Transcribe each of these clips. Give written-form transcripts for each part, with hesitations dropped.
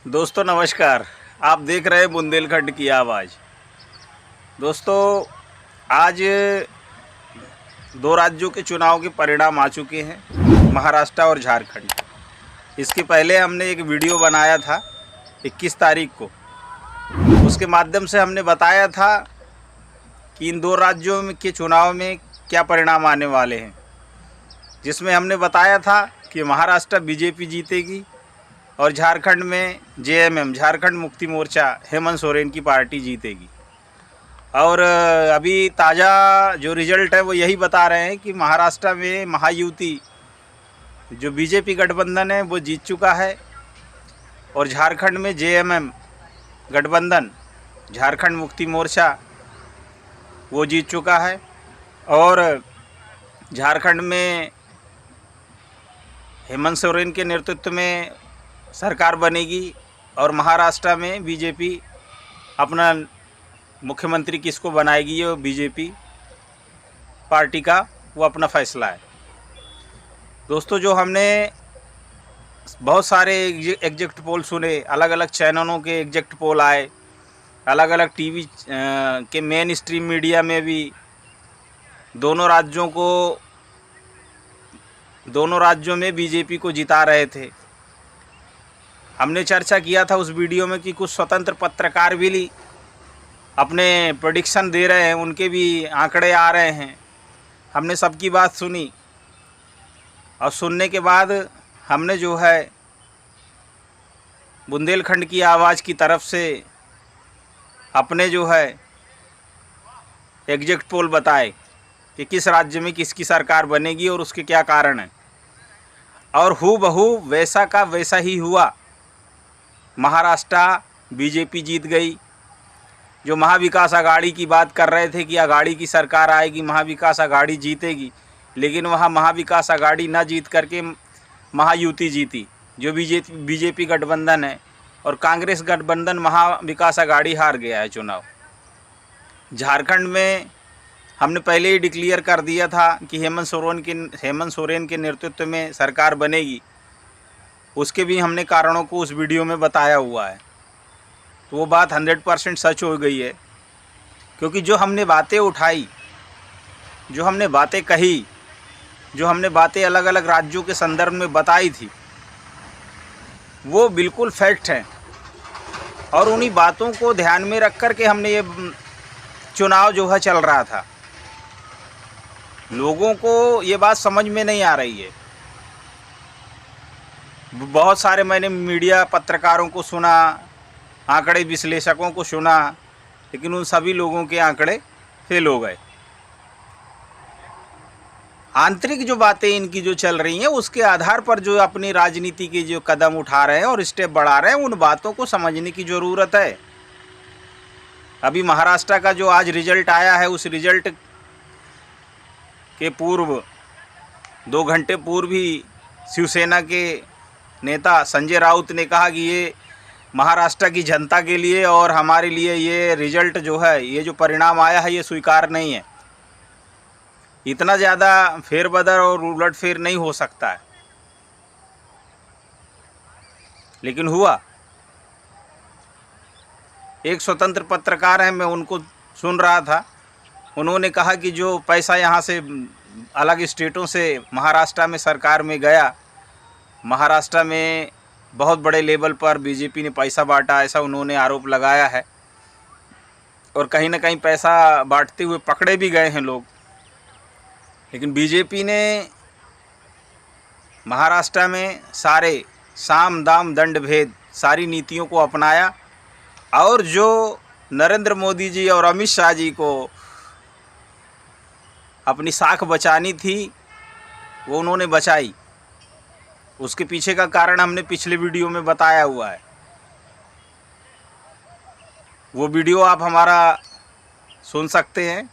दोस्तों नमस्कार। आप देख रहे हैं बुंदेलखंड की आवाज़। दोस्तों आज दो राज्यों के चुनाव के परिणाम आ चुके हैं, महाराष्ट्र और झारखंड। इसके पहले हमने एक वीडियो बनाया था 21 तारीख को। उसके माध्यम से हमने बताया था कि इन दो राज्यों के चुनाव में क्या परिणाम आने वाले हैं, जिसमें हमने बताया था कि महाराष्ट्र बीजेपी जीतेगी और झारखंड में जेएमएम झारखंड मुक्ति मोर्चा हेमंत सोरेन की पार्टी जीतेगी। और अभी ताज़ा जो रिज़ल्ट है वो यही बता रहे हैं कि महाराष्ट्र में महायुति जो बीजेपी गठबंधन है वो जीत चुका है और झारखंड में जेएमएम गठबंधन झारखंड मुक्ति मोर्चा वो जीत चुका है। और झारखंड में हेमंत सोरेन के नेतृत्व में सरकार बनेगी और महाराष्ट्र में बीजेपी अपना मुख्यमंत्री किसको बनाएगी, ये बीजेपी पार्टी का वो अपना फैसला है। दोस्तों जो हमने बहुत सारे एग्जैक्ट पोल सुने, अलग अलग चैनलों के एग्जैक्ट पोल आए, अलग अलग टीवी के मेन स्ट्रीम मीडिया में भी दोनों राज्यों में बीजेपी को जिता रहे थे। हमने चर्चा किया था उस वीडियो में कि कुछ स्वतंत्र पत्रकार भी अपने प्रेडिक्शन दे रहे हैं, उनके भी आंकड़े आ रहे हैं। हमने सबकी बात सुनी और सुनने के बाद हमने जो है बुंदेलखंड की आवाज़ की तरफ से अपने जो है एग्जैक्ट पोल बताए कि किस राज्य में किसकी सरकार बनेगी और उसके क्या कारण हैं। और हूबहू वैसा का वैसा ही हुआ। महाराष्ट्र बीजेपी जीत गई। जो महाविकास आघाड़ी की बात कर रहे थे कि आघाड़ी की सरकार आएगी, महाविकास आघाड़ी जीतेगी, लेकिन वहाँ महाविकास आघाड़ी ना जीत करके महायुति जीती, जो बीजेपी गठबंधन है, और कांग्रेस गठबंधन महाविकास आघाड़ी हार गया है चुनाव। झारखंड में हमने पहले ही डिक्लेयर कर दिया था कि हेमंत सोरेन के नेतृत्व में सरकार बनेगी। उसके भी हमने कारणों को उस वीडियो में बताया हुआ है। तो वो बात 100% सच हो गई है, क्योंकि जो हमने बातें उठाई, जो हमने बातें कही, जो हमने बातें अलग अलग राज्यों के संदर्भ में बताई थी, वो बिल्कुल फैक्ट हैं। और उन्हीं बातों को ध्यान में रख कर के हमने ये चुनाव जो है चल रहा था। लोगों को ये बात समझ में नहीं आ रही है। बहुत सारे मैंने मीडिया पत्रकारों को सुना, आंकड़े विश्लेषकों को सुना, लेकिन उन सभी लोगों के आंकड़े फेल हो गए। आंतरिक जो बातें इनकी जो चल रही हैं, उसके आधार पर जो अपनी राजनीति के जो कदम उठा रहे हैं और स्टेप बढ़ा रहे हैं, उन बातों को समझने की ज़रूरत है। अभी महाराष्ट्र का जो आज रिजल्ट आया है, उस रिजल्ट के पूर्व 2 घंटे पूर्व ही शिवसेना के नेता संजय राउत ने कहा कि ये महाराष्ट्र की जनता के लिए और हमारे लिए ये रिजल्ट जो है, ये जो परिणाम आया है, ये स्वीकार नहीं है। इतना ज़्यादा फेरबदल और उलटफेर नहीं हो सकता है, लेकिन हुआ। एक स्वतंत्र पत्रकार हैं, मैं उनको सुन रहा था, उन्होंने कहा कि जो पैसा यहाँ से अलग स्टेटों से महाराष्ट्र में सरकार में गया, महाराष्ट्र में बहुत बड़े लेवल पर बीजेपी ने पैसा बांटा, ऐसा उन्होंने आरोप लगाया है। और कहीं ना कहीं पैसा बांटते हुए पकड़े भी गए हैं लोग। लेकिन बीजेपी ने महाराष्ट्र में सारे साम दाम दंड भेद सारी नीतियों को अपनाया, और जो नरेंद्र मोदी जी और अमित शाह जी को अपनी साख बचानी थी, वो उन्होंने बचाई। उसके पीछे का कारण हमने पिछले वीडियो में बताया हुआ है। वो वीडियो आप हमारा सुन सकते हैं।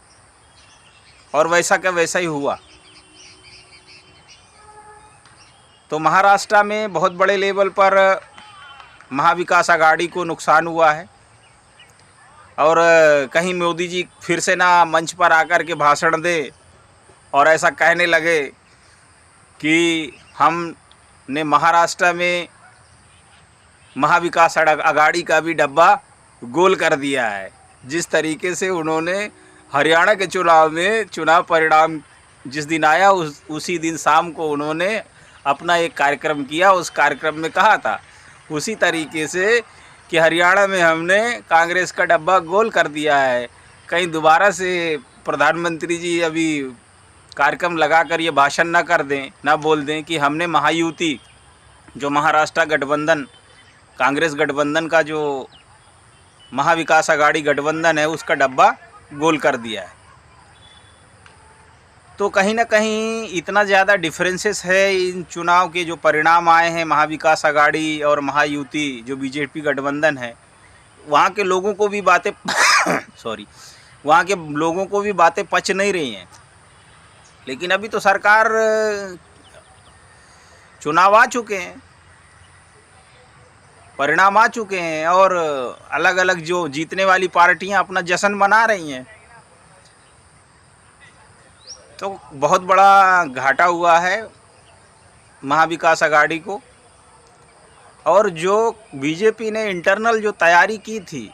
और वैसा का वैसा ही हुआ। तो महाराष्ट्र में बहुत बड़े लेवल पर महाविकास आघाड़ी को नुकसान हुआ है। और कहीं मोदी जी फिर से ना मंच पर आकर के भाषण दे और ऐसा कहने लगे कि हमने महाराष्ट्र में महाविकास अघाड़ी का भी डब्बा गोल कर दिया है। जिस तरीके से उन्होंने हरियाणा के चुनाव में चुनाव परिणाम जिस दिन आया उसी दिन शाम को उन्होंने अपना एक कार्यक्रम किया। उस कार्यक्रम में कहा था उसी तरीके से कि हरियाणा में हमने कांग्रेस का डब्बा गोल कर दिया है। कहीं दोबारा से प्रधानमंत्री जी अभी कार्यक्रम लगाकर ये भाषण ना कर दें, ना बोल दें कि हमने महायुति जो महाराष्ट्र गठबंधन कांग्रेस गठबंधन का जो महाविकास अघाड़ी गठबंधन है उसका डब्बा गोल कर दिया है। तो कहीं ना कहीं इतना ज़्यादा डिफरेंसेस है इन चुनाव के जो परिणाम आए हैं महाविकास अघाड़ी और महायुति जो बीजेपी गठबंधन है, वहाँ के लोगों को भी बातें वहाँ के लोगों को भी बातें पच नहीं रही हैं। लेकिन अभी तो सरकार चुनाव आ चुके हैं, परिणाम आ चुके हैं और अलग अलग जो जीतने वाली पार्टियां अपना जश्न मना रही हैं। तो बहुत बड़ा घाटा हुआ है महाविकास अघाड़ी को। और जो बीजेपी ने इंटरनल जो तैयारी की थी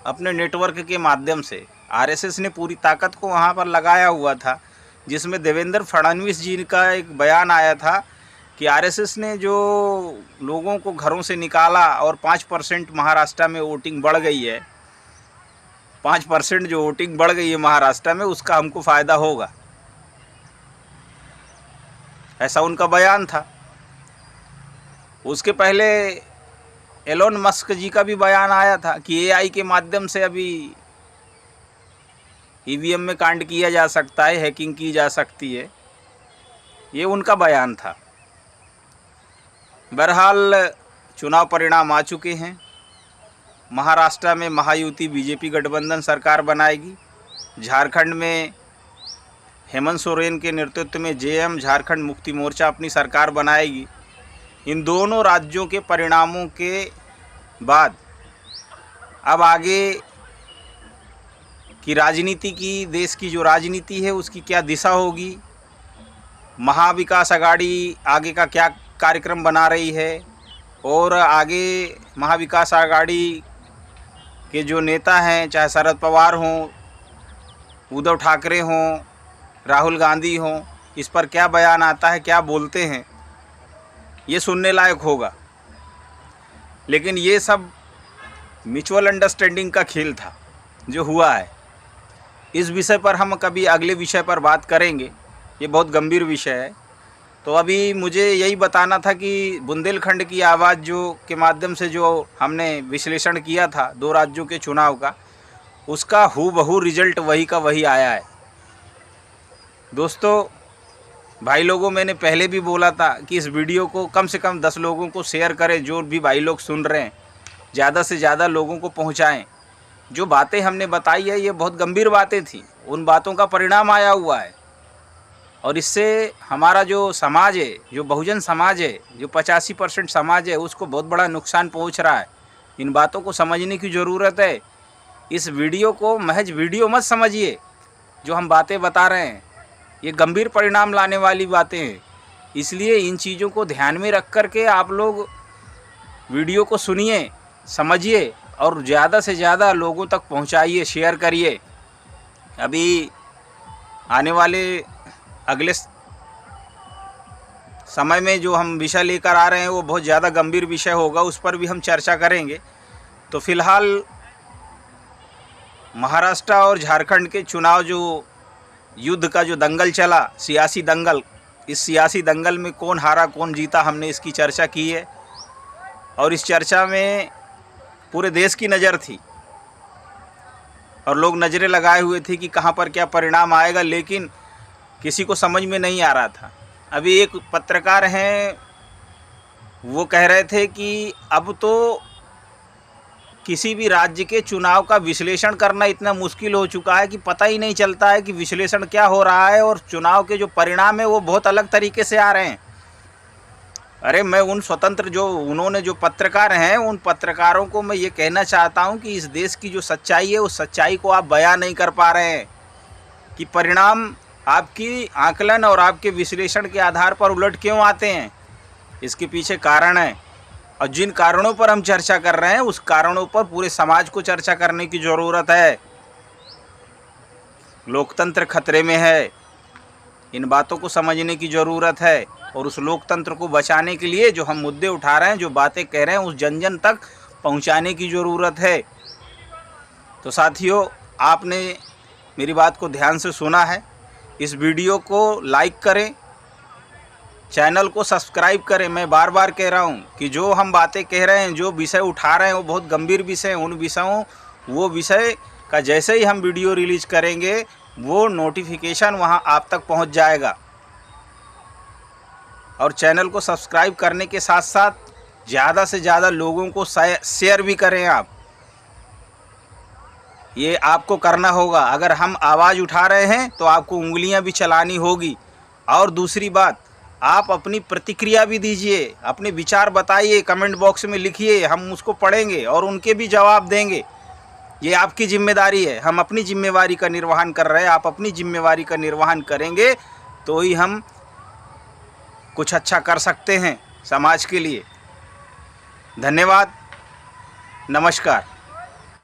अपने नेटवर्क के माध्यम से, आरएसएस ने पूरी ताकत को वहाँ पर लगाया हुआ था, जिसमें देवेंद्र फडणवीस जी का एक बयान आया था कि आरएसएस ने जो लोगों को घरों से निकाला और 5% महाराष्ट्र में वोटिंग बढ़ गई है, 5% जो वोटिंग बढ़ गई है महाराष्ट्र में, उसका हमको फ़ायदा होगा, ऐसा उनका बयान था। उसके पहले एलोन मस्क जी का भी बयान आया था कि एआई के माध्यम से अभी ईवीएम में कांड किया जा सकता है, हैकिंग की जा सकती है, ये उनका बयान था। बहरहाल चुनाव परिणाम आ चुके हैं। महाराष्ट्र में महायुति बीजेपी गठबंधन सरकार बनाएगी। झारखंड में हेमंत सोरेन के नेतृत्व में जेएम झारखंड मुक्ति मोर्चा अपनी सरकार बनाएगी। इन दोनों राज्यों के परिणामों के बाद अब आगे की राजनीति की, देश की जो राजनीति है उसकी क्या दिशा होगी, महाविकास अघाड़ी आगे का क्या कार्यक्रम बना रही है, और आगे महाविकास अघाड़ी के जो नेता हैं, चाहे शरद पवार हों, उद्धव ठाकरे हों, राहुल गांधी हों, इस पर क्या बयान आता है, क्या बोलते हैं, ये सुनने लायक होगा। लेकिन ये सब म्यूचुअल अंडरस्टैंडिंग का खेल था जो हुआ है। इस विषय पर हम कभी अगले विषय पर बात करेंगे, ये बहुत गंभीर विषय है। तो अभी मुझे यही बताना था कि बुंदेलखंड की आवाज़ जो के माध्यम से जो हमने विश्लेषण किया था 2 राज्यों के चुनाव का, उसका हूबहू रिजल्ट वही का वही आया है। दोस्तों, भाई लोगों, मैंने पहले भी बोला था कि इस वीडियो को कम से कम 10 लोगों को शेयर करें। जो भी भाई लोग सुन रहे हैं, ज़्यादा से ज़्यादा लोगों को पहुंचाएं। जो बातें हमने बताई है ये बहुत गंभीर बातें थी, उन बातों का परिणाम आया हुआ है। और इससे हमारा जो समाज है, जो बहुजन समाज है, जो 85% समाज है, उसको बहुत बड़ा नुकसान पहुंच रहा है। इन बातों को समझने की ज़रूरत है। इस वीडियो को महज वीडियो मत समझिए। जो हम बातें बता रहे हैं ये गंभीर परिणाम लाने वाली बातें हैं। इसलिए इन चीज़ों को ध्यान में रख कर के आप लोग वीडियो को सुनिए, समझिए और ज़्यादा से ज़्यादा लोगों तक पहुंचाइए, शेयर करिए। अभी आने वाले अगले समय में जो हम विषय लेकर आ रहे हैं वो बहुत ज़्यादा गंभीर विषय होगा, उस पर भी हम चर्चा करेंगे। तो फिलहाल महाराष्ट्र और झारखंड के चुनाव जो युद्ध का जो दंगल चला, सियासी दंगल, इस सियासी दंगल में कौन हारा कौन जीता, हमने इसकी चर्चा की है। और इस चर्चा में पूरे देश की नज़र थी और लोग नज़रें लगाए हुए थे कि कहाँ पर क्या परिणाम आएगा, लेकिन किसी को समझ में नहीं आ रहा था। अभी एक पत्रकार हैं, वो कह रहे थे कि अब तो किसी भी राज्य के चुनाव का विश्लेषण करना इतना मुश्किल हो चुका है कि पता ही नहीं चलता है कि विश्लेषण क्या हो रहा है, और चुनाव के जो परिणाम है वो बहुत अलग तरीके से आ रहे हैं। अरे मैं उन स्वतंत्र जो उन्होंने जो पत्रकार हैं, उन पत्रकारों को मैं ये कहना चाहता हूं कि इस देश की जो सच्चाई है उस सच्चाई को आप बयां नहीं कर पा रहे हैं कि परिणाम आपकी आकलन और आपके विश्लेषण के आधार पर उलट क्यों आते हैं। इसके पीछे कारण है। और जिन कारणों पर हम चर्चा कर रहे हैं उस कारणों पर पूरे समाज को चर्चा करने की ज़रूरत है। लोकतंत्र खतरे में है, इन बातों को समझने की ज़रूरत है और उस लोकतंत्र को बचाने के लिए जो हम मुद्दे उठा रहे हैं, जो बातें कह रहे हैं, उस जन जन तक पहुंचाने की ज़रूरत है। तो साथियों, आपने मेरी बात को ध्यान से सुना है। इस वीडियो को लाइक करें, चैनल को सब्सक्राइब करें। मैं बार बार कह रहा हूं कि जो हम बातें कह रहे हैं, जो विषय उठा रहे हैं, वो बहुत गंभीर विषय हैं। वो विषय का जैसे ही हम वीडियो रिलीज़ करेंगे वो नोटिफिकेशन वहां आप तक पहुंच जाएगा। और चैनल को सब्सक्राइब करने के साथ साथ ज़्यादा से ज़्यादा लोगों को शेयर भी करें आप। ये आपको करना होगा। अगर हम आवाज़ उठा रहे हैं तो आपको उंगलियां भी चलानी होगी। और दूसरी बात, आप अपनी प्रतिक्रिया भी दीजिए, अपने विचार बताइए, कमेंट बॉक्स में लिखिए, हम उसको पढ़ेंगे और उनके भी जवाब देंगे। ये आपकी जिम्मेदारी है। हम अपनी जिम्मेवारी का निर्वहन कर रहे हैं, आप अपनी जिम्मेवारी का निर्वहन करेंगे तो ही हम कुछ अच्छा कर सकते हैं समाज के लिए। धन्यवाद, नमस्कार।